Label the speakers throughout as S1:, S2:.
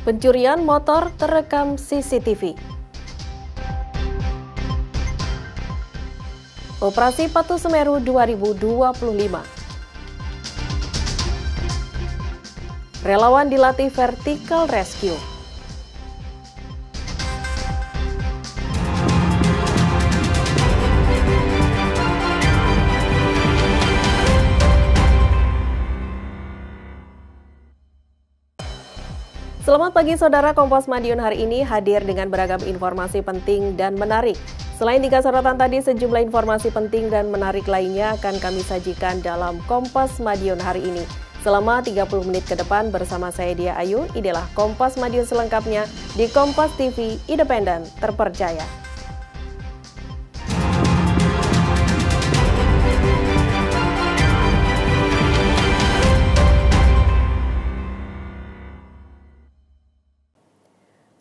S1: Pencurian motor terekam CCTV. Operasi Patu Semeru 2025. Relawan dilatih vertical rescue. Selamat pagi saudara, Kompas Madiun hari ini hadir dengan beragam informasi penting dan menarik. Selain 3 sorotan tadi, sejumlah informasi penting dan menarik lainnya akan kami sajikan dalam Kompas Madiun hari ini. Selama 30 menit ke depan bersama saya Dia Ayu, inilah Kompas Madiun selengkapnya di Kompas TV Independen Terpercaya.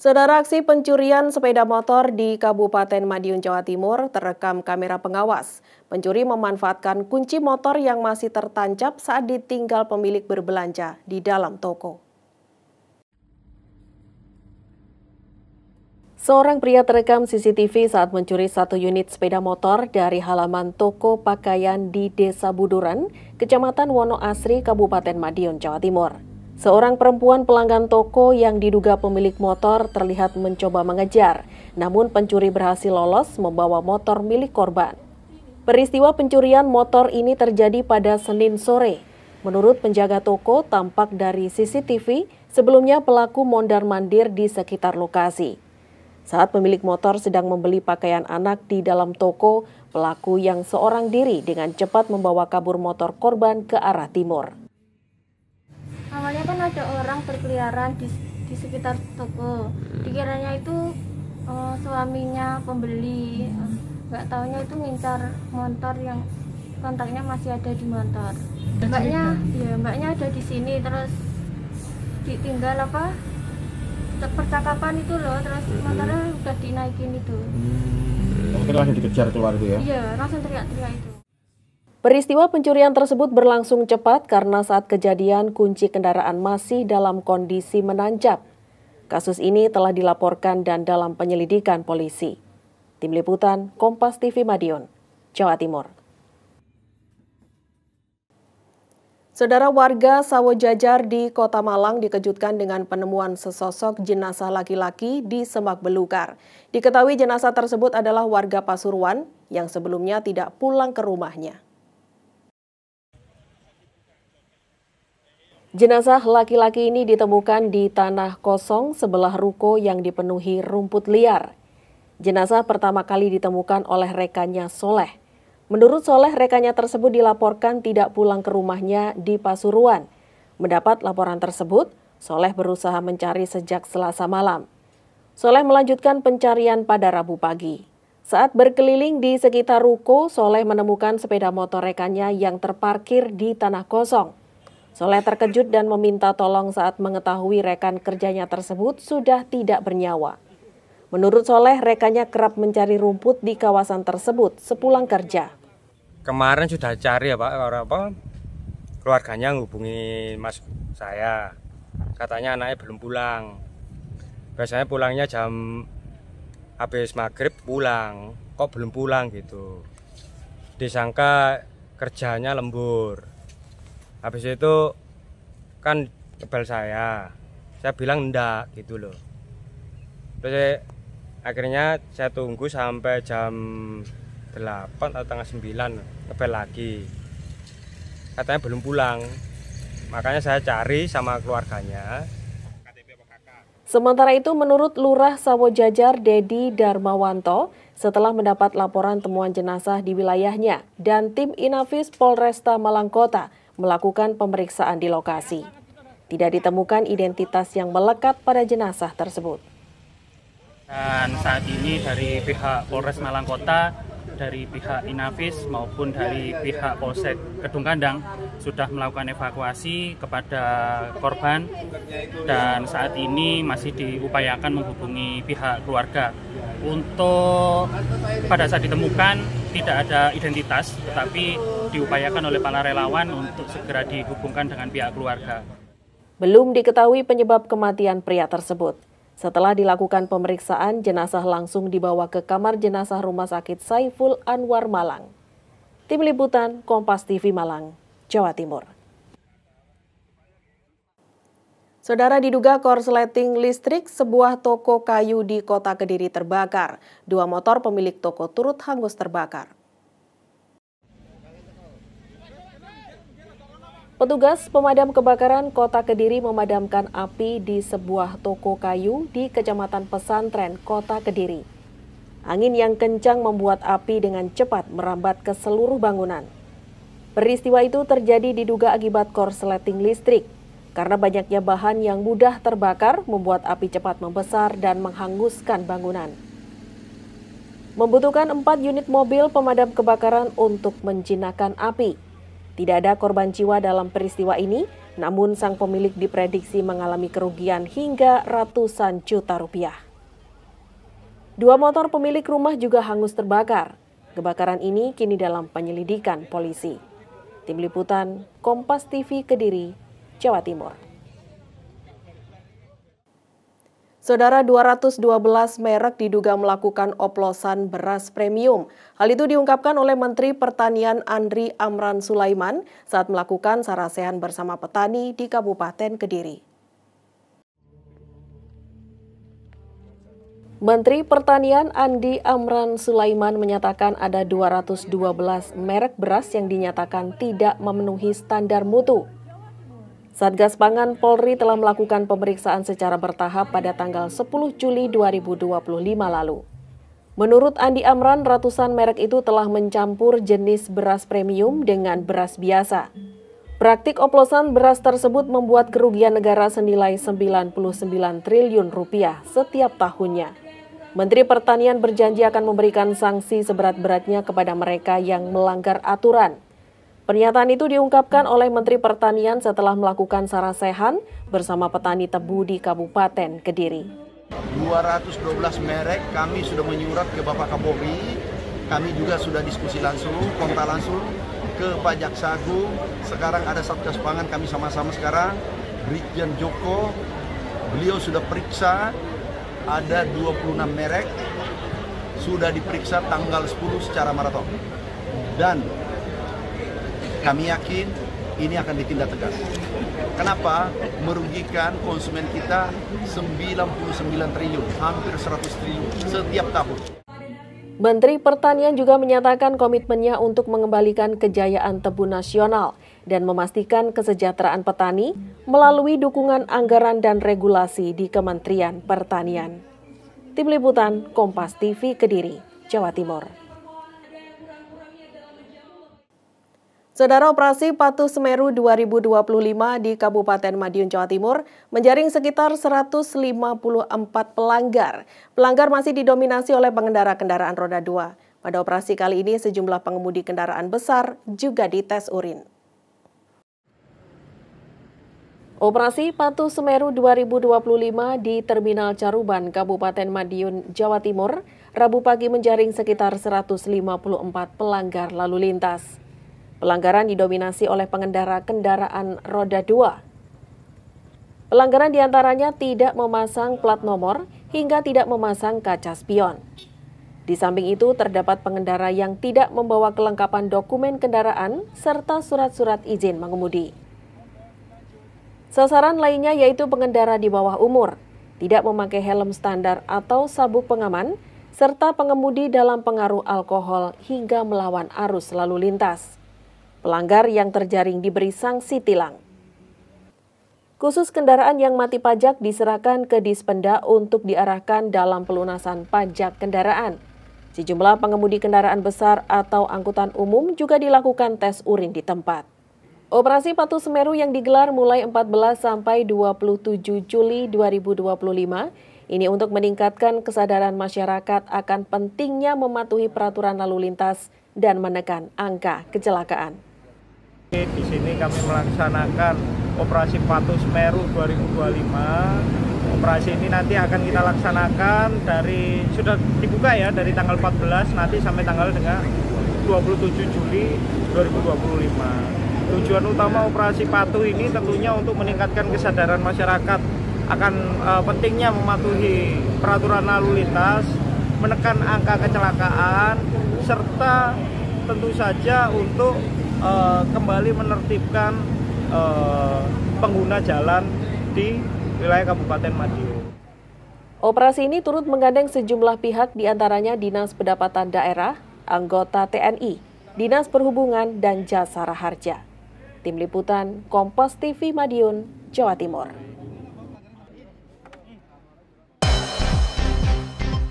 S1: Saudara, aksi pencurian sepeda motor di Kabupaten Madiun, Jawa Timur terekam kamera pengawas. Pencuri memanfaatkan kunci motor yang masih tertancap saat ditinggal pemilik berbelanja di dalam toko. Seorang pria terekam CCTV saat mencuri 1 unit sepeda motor dari halaman toko pakaian di Desa Buduran, Kecamatan Wonoasri, Kabupaten Madiun, Jawa Timur. Seorang perempuan pelanggan toko yang diduga pemilik motor terlihat mencoba mengejar, namun pencuri berhasil lolos membawa motor milik korban. Peristiwa pencurian motor ini terjadi pada Senin sore. Menurut penjaga toko, tampak dari CCTV sebelumnya pelaku mondar-mandir di sekitar lokasi. Saat pemilik motor sedang membeli pakaian anak di dalam toko, pelaku yang seorang diri dengan cepat membawa kabur motor korban ke arah timur.
S2: Awalnya kan ada orang berkeliaran di sekitar toko. Dikiranya itu suaminya pembeli. Nggak taunya itu ngincar motor yang kontaknya masih ada di motor. Mbaknya ada di sini, terus ditinggal percakapan itu loh, terus motornya udah dinaikin itu.
S3: Mungkin langsung dikejar keluar itu ya?
S2: Iya, langsung teriak-teriak itu.
S1: Peristiwa pencurian tersebut berlangsung cepat karena saat kejadian kunci kendaraan masih dalam kondisi menancap. Kasus ini telah dilaporkan dan dalam penyelidikan polisi. Tim Liputan Kompas TV Madiun, Jawa Timur. Saudara, warga Sawo Jajar di Kota Malang dikejutkan dengan penemuan sesosok jenazah laki-laki di Semak Belukar. Diketahui jenazah tersebut adalah warga Pasuruan yang sebelumnya tidak pulang ke rumahnya. Jenazah laki-laki ini ditemukan di tanah kosong sebelah ruko yang dipenuhi rumput liar. Jenazah pertama kali ditemukan oleh rekannya Soleh. Menurut Soleh, rekannya tersebut dilaporkan tidak pulang ke rumahnya di Pasuruan. Mendapat laporan tersebut, Soleh berusaha mencari sejak Selasa malam. Soleh melanjutkan pencarian pada Rabu pagi. Saat berkeliling di sekitar ruko, Soleh menemukan sepeda motor rekannya yang terparkir di tanah kosong. Soleh terkejut dan meminta tolong saat mengetahui rekan kerjanya tersebut sudah tidak bernyawa. Menurut Soleh, rekannya kerap mencari rumput di kawasan tersebut sepulang kerja.
S4: Kemarin sudah cari ya Pak, keluarganya ngubungi mas saya. Katanya anaknya belum pulang. Biasanya pulangnya jam habis maghrib pulang. Kok belum pulang gitu. Disangka kerjanya lembur. Habis itu kan kebal saya bilang enggak gitu loh. Terus akhirnya saya tunggu sampai jam 8 atau tengah 9 kebal lagi. Katanya belum pulang, makanya saya cari sama keluarganya.
S1: Sementara itu menurut Lurah Sawo Jajar Dedi Darmawanto, setelah mendapat laporan temuan jenazah di wilayahnya dan tim Inafis Polresta Malang Kota melakukan pemeriksaan di lokasi. Tidak ditemukan identitas yang melekat pada jenazah tersebut.
S5: Dan saat ini dari pihak Polres Malang Kota, dari pihak Inafis maupun dari pihak Polsek Kedung Kandang sudah melakukan evakuasi kepada korban dan saat ini masih diupayakan menghubungi pihak keluarga. Untuk pada saat ditemukan tidak ada identitas, tetapi diupayakan oleh para relawan untuk segera dihubungkan dengan pihak keluarga.
S1: Belum diketahui penyebab kematian pria tersebut. Setelah dilakukan pemeriksaan, jenazah langsung dibawa ke kamar jenazah Rumah Sakit Saiful Anwar Malang. Tim Liputan Kompas TV Malang, Jawa Timur. Saudara, diduga korsleting listrik, sebuah toko kayu di Kota Kediri terbakar. 2 motor pemilik toko turut hangus terbakar. Petugas pemadam kebakaran Kota Kediri memadamkan api di sebuah toko kayu di Kecamatan Pesantren, Kota Kediri. Angin yang kencang membuat api dengan cepat merambat ke seluruh bangunan. Peristiwa itu terjadi diduga akibat korsleting listrik. Karena banyaknya bahan yang mudah terbakar, membuat api cepat membesar dan menghanguskan bangunan. Membutuhkan 4 unit mobil pemadam kebakaran untuk menjinakkan api. Tidak ada korban jiwa dalam peristiwa ini, namun sang pemilik diprediksi mengalami kerugian hingga ratusan juta rupiah. 2 motor pemilik rumah juga hangus terbakar. Kebakaran ini kini dalam penyelidikan polisi. Tim Liputan Kompas TV Kediri, Jawa Timur. Saudara, 212 merek diduga melakukan oplosan beras premium. Hal itu diungkapkan oleh Menteri Pertanian Andri Amran Sulaiman saat melakukan sarasehan bersama petani di Kabupaten Kediri. Menteri Pertanian Andri Amran Sulaiman menyatakan ada 212 merek beras yang dinyatakan tidak memenuhi standar mutu. Satgas Pangan Polri telah melakukan pemeriksaan secara bertahap pada tanggal 10 Juli 2025 lalu. Menurut Andi Amran, ratusan merek itu telah mencampur jenis beras premium dengan beras biasa. Praktik oplosan beras tersebut membuat kerugian negara senilai 99 triliun rupiah setiap tahunnya. Menteri Pertanian berjanji akan memberikan sanksi seberat-beratnya kepada mereka yang melanggar aturan. Pernyataan itu diungkapkan oleh Menteri Pertanian setelah melakukan sarasehan bersama petani tebu di Kabupaten Kediri.
S6: 212 merek kami sudah menyurat ke Bapak Kapolri, kami juga sudah diskusi langsung, kontak langsung ke Pak Jaksa Agung. Sekarang ada Satgas Pangan, kami sama-sama sekarang, Brigjen Joko, beliau sudah periksa, ada 26 merek, sudah diperiksa tanggal 10 secara maraton. Dan kami yakin ini akan ditindak tegas. Kenapa? Merugikan konsumen kita 99 triliun, hampir 100 triliun setiap tahun.
S1: Menteri Pertanian juga menyatakan komitmennya untuk mengembalikan kejayaan tebu nasional dan memastikan kesejahteraan petani melalui dukungan anggaran dan regulasi di Kementerian Pertanian. Tim Liputan Kompas TV Kediri, Jawa Timur. Saudara, operasi Patuh Semeru 2025 di Kabupaten Madiun, Jawa Timur menjaring sekitar 154 pelanggar. Pelanggar masih didominasi oleh pengendara kendaraan roda 2. Pada operasi kali ini sejumlah pengemudi kendaraan besar juga dites urin. Operasi Patuh Semeru 2025 di Terminal Caruban, Kabupaten Madiun, Jawa Timur, Rabu pagi menjaring sekitar 154 pelanggar lalu lintas. Pelanggaran didominasi oleh pengendara kendaraan roda 2. Pelanggaran diantaranya tidak memasang plat nomor hingga tidak memasang kaca spion. Di samping itu terdapat pengendara yang tidak membawa kelengkapan dokumen kendaraan serta surat-surat izin mengemudi. Sasaran lainnya yaitu pengendara di bawah umur, tidak memakai helm standar atau sabuk pengaman, serta pengemudi dalam pengaruh alkohol hingga melawan arus lalu lintas. Pelanggar yang terjaring diberi sanksi tilang. Khusus kendaraan yang mati pajak diserahkan ke Dispenda untuk diarahkan dalam pelunasan pajak kendaraan. Sejumlah pengemudi kendaraan besar atau angkutan umum juga dilakukan tes urin di tempat. Operasi Patuh Semeru yang digelar mulai 14 sampai 27 Juli 2025 ini untuk meningkatkan kesadaran masyarakat akan pentingnya mematuhi peraturan lalu lintas dan menekan angka kecelakaan.
S7: Di sini kami melaksanakan operasi Patuh Semeru 2025. Operasi ini nanti akan kita laksanakan sudah dibuka ya dari tanggal 14 nanti sampai tanggal 27 Juli 2025. Tujuan utama operasi patuh ini tentunya untuk meningkatkan kesadaran masyarakat akan pentingnya mematuhi peraturan lalu lintas, menekan angka kecelakaan, serta tentu saja untuk kembali menertibkan pengguna jalan di wilayah Kabupaten Madiun.
S1: Operasi ini turut menggandeng sejumlah pihak, diantaranya Dinas Pendapatan Daerah, anggota TNI, Dinas Perhubungan, dan Jasa Raharja. Tim Liputan Kompas TV Madiun, Jawa Timur.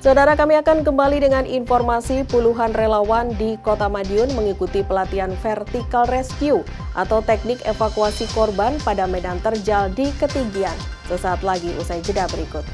S1: Saudara, kami akan kembali dengan informasi puluhan relawan di Kota Madiun mengikuti pelatihan vertical rescue atau teknik evakuasi korban pada medan terjal di ketinggian. Sesaat lagi usai jeda berikut.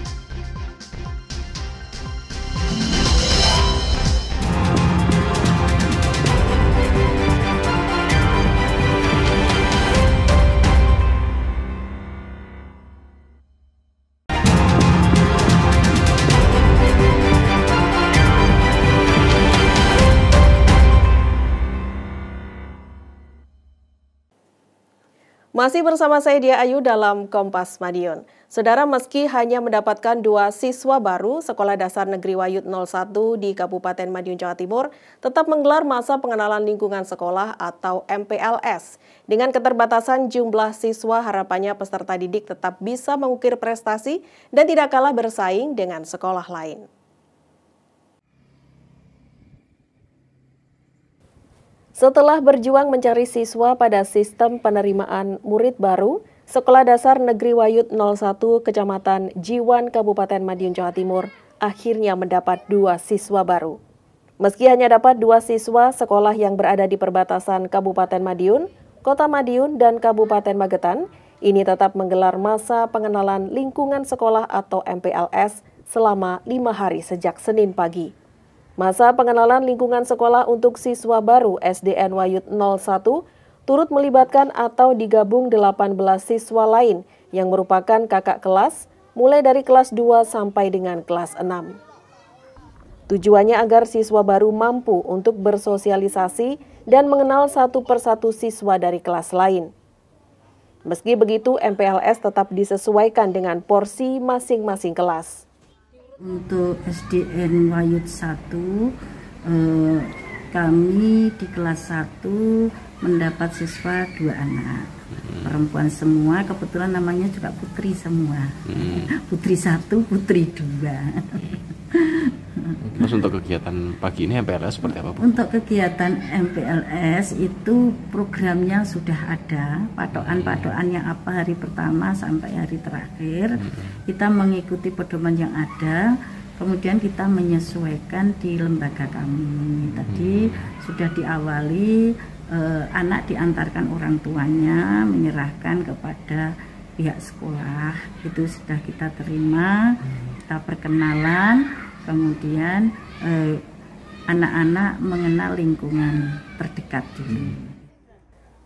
S1: Masih bersama saya Dia Ayu dalam Kompas Madiun. Saudara, meski hanya mendapatkan 2 siswa baru, Sekolah Dasar Negeri Wayud 01 di Kabupaten Madiun, Jawa Timur tetap menggelar masa pengenalan lingkungan sekolah atau MPLS. Dengan keterbatasan jumlah siswa, harapannya peserta didik tetap bisa mengukir prestasi dan tidak kalah bersaing dengan sekolah lain. Setelah berjuang mencari siswa pada sistem penerimaan murid baru, Sekolah Dasar Negeri Wayud 01 Kecamatan Jiwan, Kabupaten Madiun, Jawa Timur akhirnya mendapat 2 siswa baru. Meski hanya dapat 2 siswa, sekolah yang berada di perbatasan Kabupaten Madiun, Kota Madiun, dan Kabupaten Magetan ini tetap menggelar masa pengenalan lingkungan sekolah atau MPLS selama 5 hari sejak Senin pagi. Masa pengenalan lingkungan sekolah untuk siswa baru SDN Wayud 01 turut melibatkan atau digabung 18 siswa lain yang merupakan kakak kelas mulai dari kelas 2 sampai dengan kelas 6. Tujuannya agar siswa baru mampu untuk bersosialisasi dan mengenal satu persatu siswa dari kelas lain. Meski begitu, MPLS tetap disesuaikan dengan porsi masing-masing kelas.
S8: Untuk SDN Wayud 1, kami di kelas 1 mendapat siswa 2 anak. Perempuan semua, kebetulan namanya juga putri semua. Putri 1, putri 2.
S9: Terus untuk kegiatan pagi ini MPLS seperti apa, Bu?
S8: Untuk kegiatan MPLS itu programnya sudah ada, patokan-patokannya apa hari pertama sampai hari terakhir. Kita mengikuti pedoman yang ada, kemudian kita menyesuaikan di lembaga kami. Tadi sudah diawali, anak diantarkan orang tuanya, menyerahkan kepada pihak sekolah. Itu sudah kita terima, kita perkenalan. Kemudian anak-anak mengenal lingkungan terdekat dulu.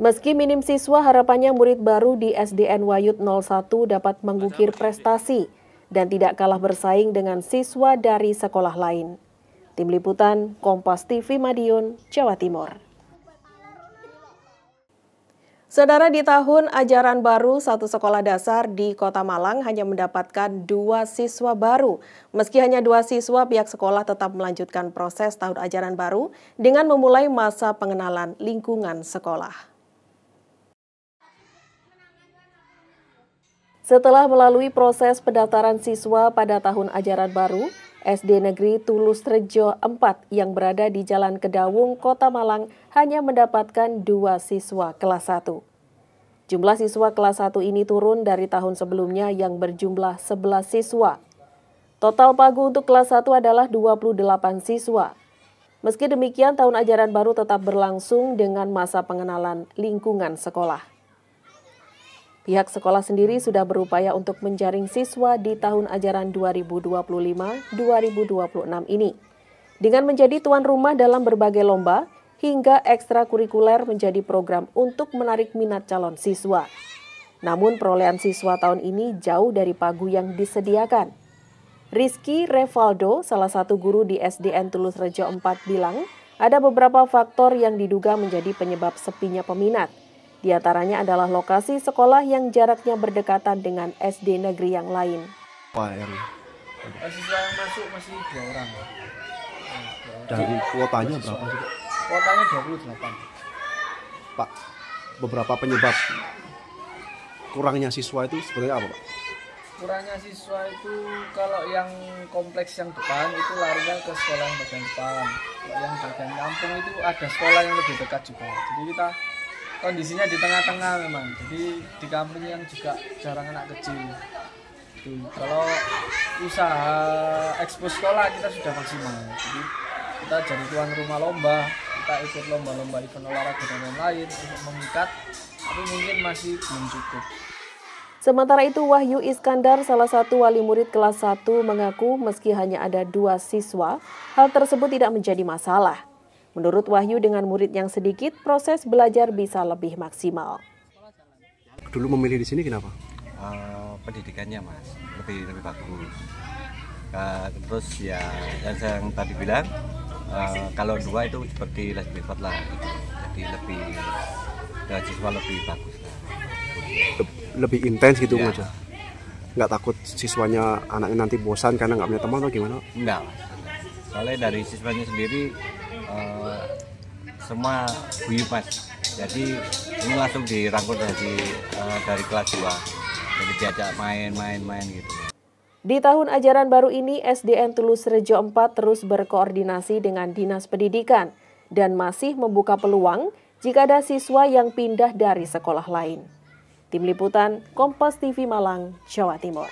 S1: Meski minim siswa, harapannya murid baru di SDN Wayud 01 dapat mengukir prestasi dan tidak kalah bersaing dengan siswa dari sekolah lain. Tim Liputan Kompas TV Madiun, Jawa Timur. Saudara, di tahun ajaran baru, satu sekolah dasar di Kota Malang hanya mendapatkan 2 siswa baru. Meski hanya 2 siswa, pihak sekolah tetap melanjutkan proses tahun ajaran baru dengan memulai masa pengenalan lingkungan sekolah. Setelah melalui proses pendaftaran siswa pada tahun ajaran baru, SD Negeri Tulus Rejo 4 yang berada di Jalan Kedawung, Kota Malang hanya mendapatkan 2 siswa kelas 1. Jumlah siswa kelas 1 ini turun dari tahun sebelumnya yang berjumlah 11 siswa. Total pagu untuk kelas 1 adalah 28 siswa. Meski demikian, tahun ajaran baru tetap berlangsung dengan masa pengenalan lingkungan sekolah. Pihak sekolah sendiri sudah berupaya untuk menjaring siswa di tahun ajaran 2025-2026 ini. Dengan menjadi tuan rumah dalam berbagai lomba, hingga ekstrakurikuler menjadi program untuk menarik minat calon siswa. Namun perolehan siswa tahun ini jauh dari pagu yang disediakan. Rizky Revaldo, salah satu guru di SDN Tulus Rejo 4 bilang, ada beberapa faktor yang diduga menjadi penyebab sepinya peminat. Di antaranya adalah lokasi sekolah yang jaraknya berdekatan dengan SD negeri yang lain.
S10: Siswa yang masuk masih 2 orang.
S3: Dari kuotanya berapa sih, Pak?
S10: Kuotanya 28.
S3: Pak, beberapa penyebab kurangnya siswa itu sebenarnya apa, Pak?
S10: Kurangnya siswa itu kalau yang kompleks yang depan itu larinya ke sekolah yang bagian depan. Kalau yang bagian kampung itu ada sekolah yang lebih dekat juga. Jadi kita kondisinya di tengah-tengah memang. Jadi di kampung yang juga jarang anak kecil. Kalau usaha ekspos sekolah kita sudah maksimal. Jadi kita jadi tuan rumah lomba, kita ikut lomba-lomba event olahraga dan lain-lain untuk memikat, tapi mungkin masih belum cukup.
S1: Sementara itu Wahyu Iskandar, salah satu wali murid kelas 1, mengaku meski hanya ada 2 siswa, hal tersebut tidak menjadi masalah. Menurut Wahyu, dengan murid yang sedikit, proses belajar bisa lebih maksimal.
S3: Dulu memilih di sini kenapa?
S11: Pendidikannya, Mas, lebih bagus. Terus ya yang tadi bilang, kalau 2 itu seperti les privat lah, jadi lebih siswa lebih bagus lah.
S3: Lebih intens gitu
S11: ya.
S3: aja. Nggak takut siswanya anaknya nanti bosan karena nggak punya teman atau gimana?
S11: Enggak, Mas. Soalnya dari siswanya sendiri semua guyup, Mas. Jadi ini langsung dirangkul dari kelas 2. Jadi diajak main gitu.
S1: Di tahun ajaran baru ini, SDN Tulus Rejo 4 terus berkoordinasi dengan Dinas Pendidikan dan masih membuka peluang jika ada siswa yang pindah dari sekolah lain. Tim Liputan, Kompas TV Malang, Jawa Timur.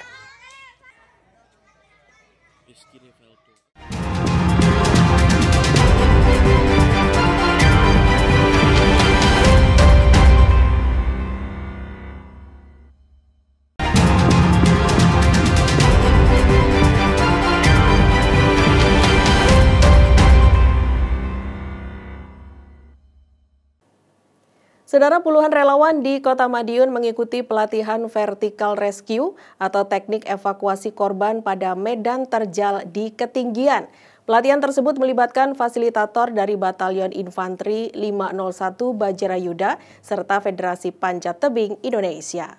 S1: Saudara, puluhan relawan di Kota Madiun mengikuti pelatihan vertical rescue atau teknik evakuasi korban pada medan terjal di ketinggian. Pelatihan tersebut melibatkan fasilitator dari Batalion Infanteri 501 Bajrayuda serta Federasi Panjat Tebing Indonesia.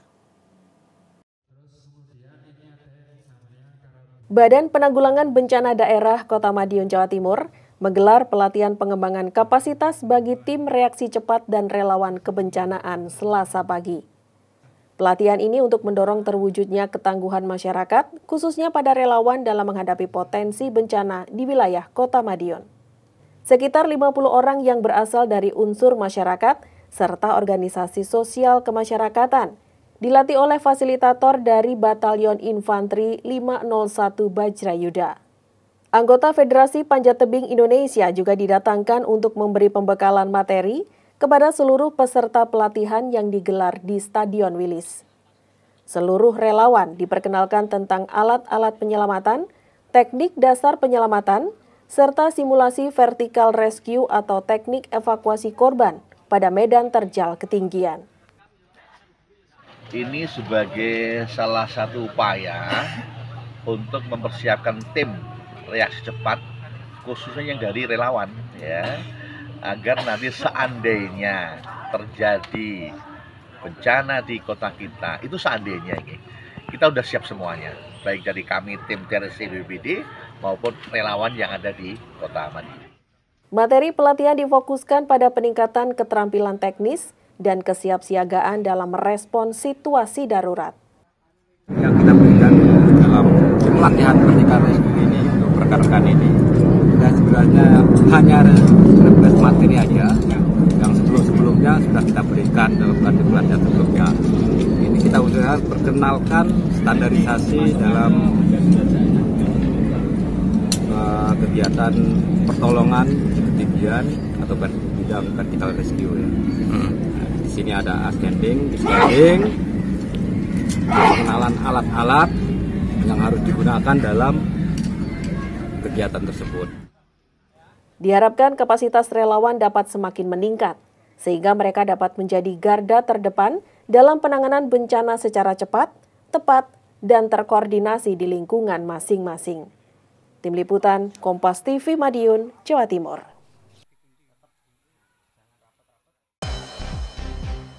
S1: Badan Penanggulangan Bencana Daerah Kota Madiun, Jawa Timur menggelar pelatihan pengembangan kapasitas bagi tim reaksi cepat dan relawan kebencanaan Selasa pagi. Pelatihan ini untuk mendorong terwujudnya ketangguhan masyarakat, khususnya pada relawan dalam menghadapi potensi bencana di wilayah Kota Madiun. Sekitar 50 orang yang berasal dari unsur masyarakat serta organisasi sosial kemasyarakatan dilatih oleh fasilitator dari Batalion Infanteri 501 Bajrayuda. Anggota Federasi Panjat Tebing Indonesia juga didatangkan untuk memberi pembekalan materi kepada seluruh peserta pelatihan yang digelar di Stadion Wilis. Seluruh relawan diperkenalkan tentang alat-alat penyelamatan, teknik dasar penyelamatan, serta simulasi vertical rescue atau teknik evakuasi korban pada medan terjal ketinggian.
S12: Ini sebagai salah satu upaya untuk mempersiapkan tim reaksi cepat, khususnya yang dari relawan, ya, agar nanti seandainya terjadi bencana di kota kita, itu seandainya ini, kita udah siap semuanya, baik dari kami tim TRC BPBD maupun relawan yang ada di Kota Madiun.
S1: Materi pelatihan difokuskan pada peningkatan keterampilan teknis dan kesiapsiagaan dalam merespon situasi darurat.
S13: Yang kita berikan dalam pelatihan vertical rescue ini untuk rekan-rekan ini, dan sebenarnya hanya refresh materi aja yang sebelumnya sudah kita berikan dalam pelatihan sebelumnya. Ini kita sudah perkenalkan standarisasi dalam kegiatan pertolongan di ketinggian atau bidang vertical rescue ya. Di sini ada ascending, descending, pengenalan alat-alat yang harus digunakan dalam kegiatan tersebut.
S1: Diharapkan kapasitas relawan dapat semakin meningkat, sehingga mereka dapat menjadi garda terdepan dalam penanganan bencana secara cepat, tepat, dan terkoordinasi di lingkungan masing-masing. Tim Liputan, Kompas TV Madiun, Jawa Timur.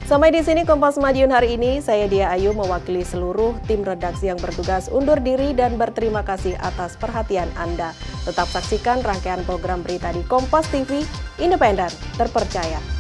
S1: Sampai di sini Kompas Madiun hari ini, saya Dia Ayu mewakili seluruh tim redaksi yang bertugas undur diri dan berterima kasih atas perhatian Anda. Tetap saksikan rangkaian program berita di Kompas TV, independen, terpercaya.